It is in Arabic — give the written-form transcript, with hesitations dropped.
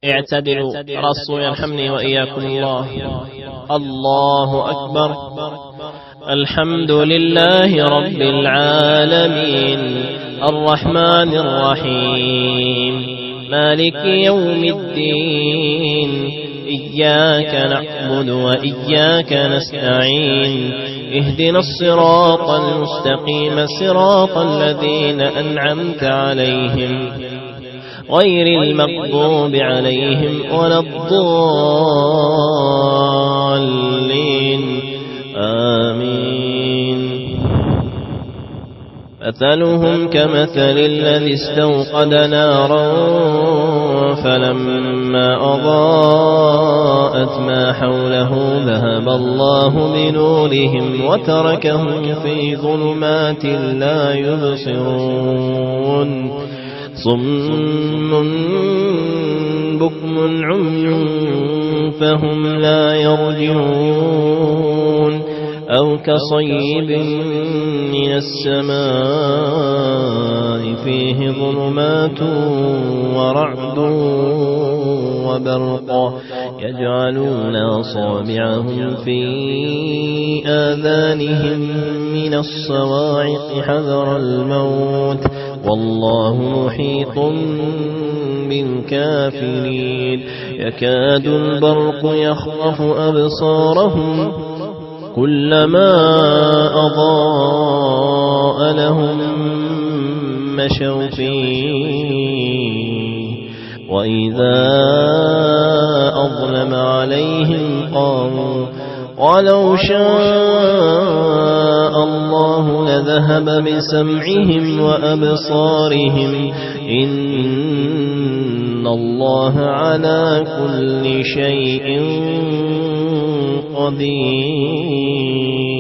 اعتدلوا. رصوا يرحمني وإياكم الله. الله أكبر. الحمد لله رب العالمين الرحمن الرحيم مالك يوم الدين إياك نعبد وإياك نستعين اهدنا الصراط المستقيم صراط الذين أنعمت عليهم غير المغضوب عليهم ولا الضالين آمين. مثلهم كمثل الذي استوقد نارا فلما أضاءت ما حوله ذهب الله بنورهم وتركهم في ظلمات لا يبصرون صم بكم عمي فهم لا يرجعون أو كصيب من السماء فيه ظلمات ورعد وبرق يجعلون أصابعهم في آذانهم من الصواعق حذر الموت والله محيط بالكافرين يكاد البرق يخطف أبصارهم كلما أضاء لهم مشوا فيه وإذا أظلم عليهم قاموا ولو شاء الله لذهب بسمعهم وأبصارهم إن الله على كل شيء قدير.